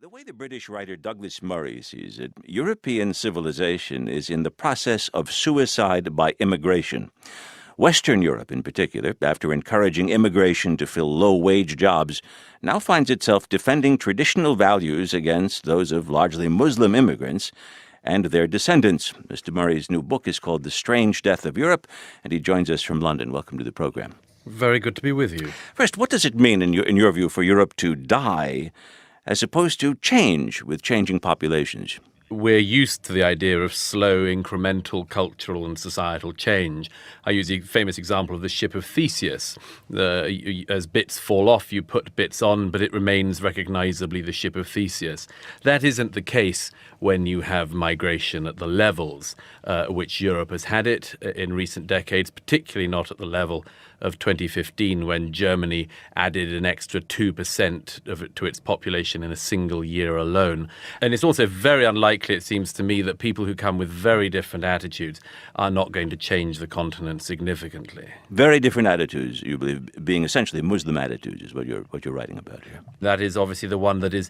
The way the British writer Douglas Murray sees it, European civilization is in the process of suicide by immigration. Western Europe, in particular, after encouraging immigration to fill low-wage jobs, now finds itself defending traditional values against those of largely Muslim immigrants and their descendants. Mr. Murray's new book is called The Strange Death of Europe, and he joins us from London. Welcome to the program. Very good to be with you. First, what does it mean, in your view, for Europe to die as opposed to change with changing populations? We're used to the idea of slow, incremental cultural and societal change. I use the famous example of the ship of Theseus. As bits fall off, you put bits on, but it remains recognizably the ship of Theseus. That isn't the case when you have migration at the levels which Europe has had it in recent decades, particularly not at the level of 2015, when Germany added an extra 2% to its population in a single year alone. And it's also very unlikely, it seems to me, that people who come with very different attitudes are not going to change the continent significantly. Very different attitudes, you believe, being essentially Muslim attitudes, is what you're writing about here. That is obviously the one that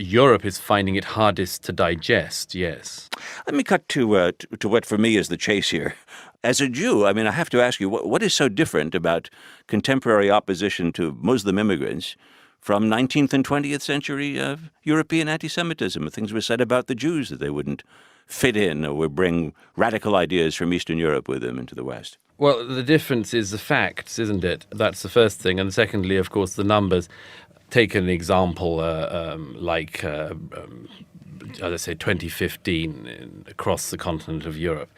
Europe is finding it hardest to digest, yes. Let me cut to what for me is the chase here. As a Jew, I have to ask you, what is so different about contemporary opposition to Muslim immigrants from 19th and 20th century European anti-Semitism? Things were said about the Jews that they wouldn't fit in or would bring radical ideas from Eastern Europe with them into the West. Well, the difference is the facts, isn't it? That's the first thing. And secondly, of course, the numbers. Take an example as I say, 2015 across the continent of Europe.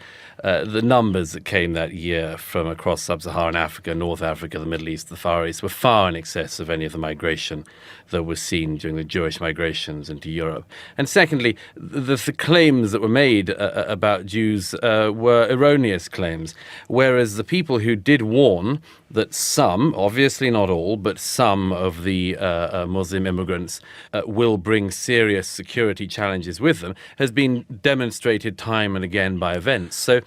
The numbers that came that year from across sub-Saharan Africa, North Africa, the Middle East, the Far East were far in excess of any of the migration that was seen during the Jewish migrations into Europe. And secondly, the claims that were made about Jews were erroneous claims, whereas the people who did warn that some, obviously not all, but some of the Muslim immigrants will bring serious security challenges with them has been demonstrated time and again by events. So,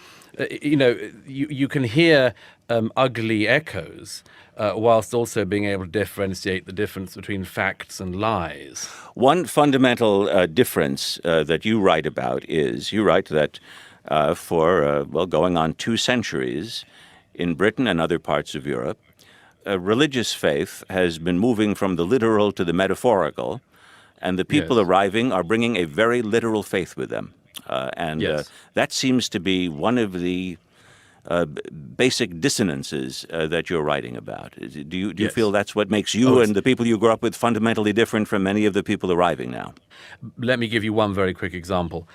you can hear ugly echoes whilst also being able to differentiate the difference between facts and lies. One fundamental difference that you write about is, you write that for going on 2 centuries, in Britain and other parts of Europe, religious faith has been moving from the literal to the metaphorical, and the people arriving are bringing a very literal faith with them. That seems to be one of the basic dissonances that you're writing about. Do you feel that's what makes you and the people you grew up with fundamentally different from many of the people arriving now? Let me give you one very quick example.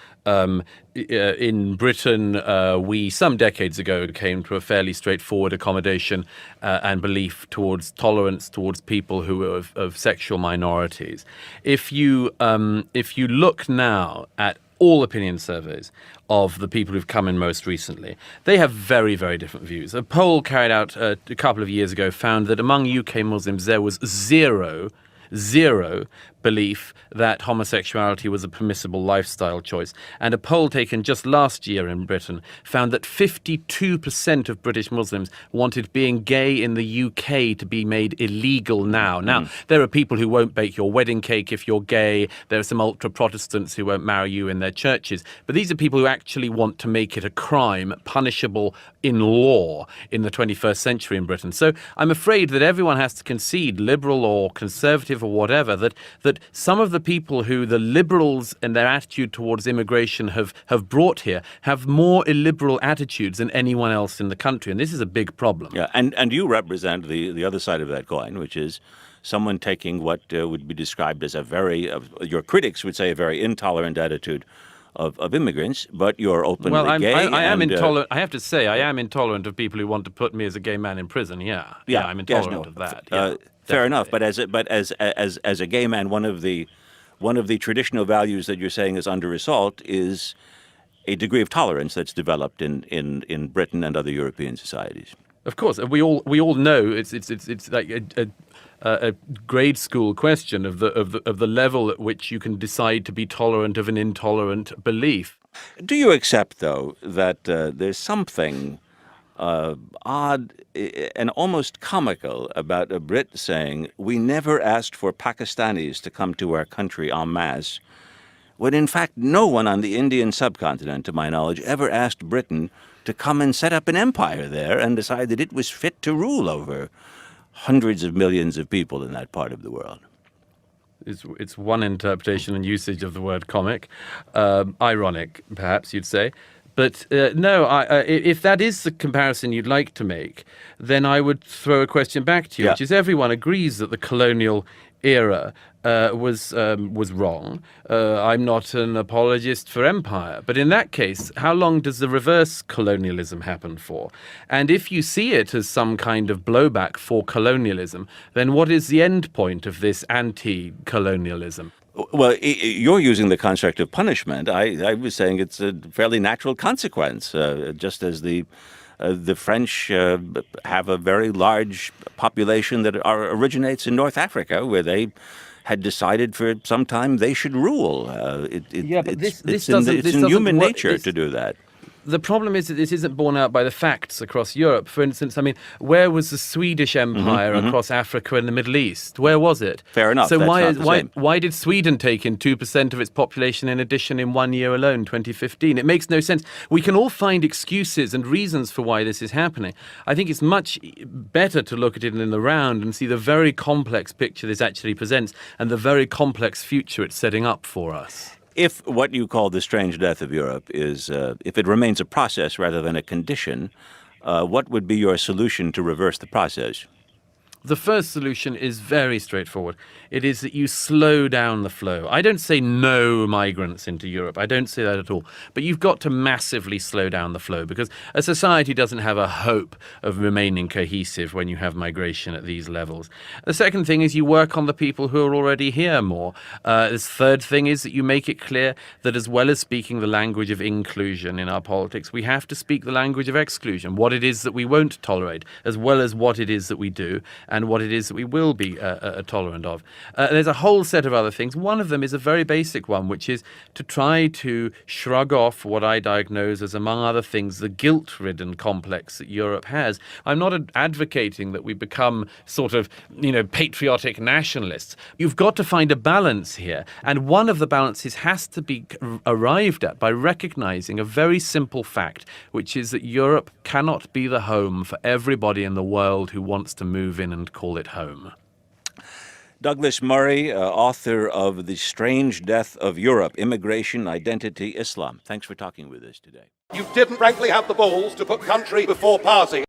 In Britain, we, some decades ago, came to a fairly straightforward accommodation and belief towards tolerance towards people who are of sexual minorities. If you look now at all opinion surveys of the people who've come in most recently, they have very, very different views. A poll carried out a couple of years ago found that among UK Muslims there was zero belief that homosexuality was a permissible lifestyle choice. And a poll taken just last year in Britain found that 52% of British Muslims wanted being gay in the UK to be made illegal now. Now, there are people who won't bake your wedding cake if you're gay. There are some ultra-Protestants who won't marry you in their churches. But these are people who actually want to make it a crime, punishable in law in the 21st century in Britain. So I'm afraid that everyone has to concede, liberal or conservative or whatever, that some of the people who the liberals and their attitude towards immigration have brought here have more illiberal attitudes than anyone else in the country. And this is a big problem. Yeah, and you represent the other side of that coin, which is someone taking what would be described as your critics would say, a very intolerant attitude of immigrants, but you're openly gay. I am intolerant. I have to say, I am intolerant of people who want to put me as a gay man in prison. Yeah, I'm intolerant of that. Fair enough. But as a gay man, one of the traditional values that you're saying is under assault is a degree of tolerance that's developed in Britain and other European societies. Of course, we all know it's like a grade school question of the level at which you can decide to be tolerant of an intolerant belief. Do you accept, though, that there's something odd and almost comical about a Brit saying, "We never asked for Pakistanis to come to our country en masse," when in fact no one on the Indian subcontinent, to my knowledge, ever asked Britain to come and set up an empire there and decide that it was fit to rule over hundreds of millions of people in that part of the world. It's one interpretation and usage of the word comic. Ironic, perhaps you'd say. But no, if that is the comparison you'd like to make, then I would throw a question back to you, which is everyone agrees that the colonial era was wrong. I'm not an apologist for empire. But in that case, how long does the reverse colonialism happen for? And if you see it as some kind of blowback for colonialism, then what is the end point of this anti-colonialism? Well, you're using the construct of punishment. I was saying it's a fairly natural consequence, just as the French have a very large population that originates in North Africa, where they had decided for some time they should rule. It's in human nature to do that. The problem is that this isn't borne out by the facts across Europe. For instance, I mean, where was the Swedish Empire across Africa and the Middle East? Where was it? Fair enough. So That's why did Sweden take in 2% of its population in addition in 1 year alone, 2015? It makes no sense. We can all find excuses and reasons for why this is happening. I think it's much better to look at it in the round and see the very complex picture this actually presents and the very complex future it's setting up for us. If what you call the strange death of Europe is, if it remains a process rather than a condition, what would be your solution to reverse the process? The first solution is very straightforward. It is that you slow down the flow. I don't say no migrants into Europe. I don't say that at all. But you've got to massively slow down the flow because a society doesn't have a hope of remaining cohesive when you have migration at these levels. The second thing is you work on the people who are already here more. The third thing is that you make it clear that as well as speaking the language of inclusion in our politics, we have to speak the language of exclusion, what it is that we won't tolerate, as well as what it is that we do and what it is that we will be tolerant of. There's a whole set of other things. One of them is a very basic one, which is to try to shrug off what I diagnose as, among other things, the guilt-ridden complex that Europe has. I'm not advocating that we become sort of, patriotic nationalists. You've got to find a balance here. And one of the balances has to be arrived at by recognizing a very simple fact, which is that Europe cannot be the home for everybody in the world who wants to move in and call it home. Douglas Murray, author of The Strange Death of Europe, Immigration, Identity, Islam. Thanks for talking with us today. You didn't frankly have the balls to put country before party.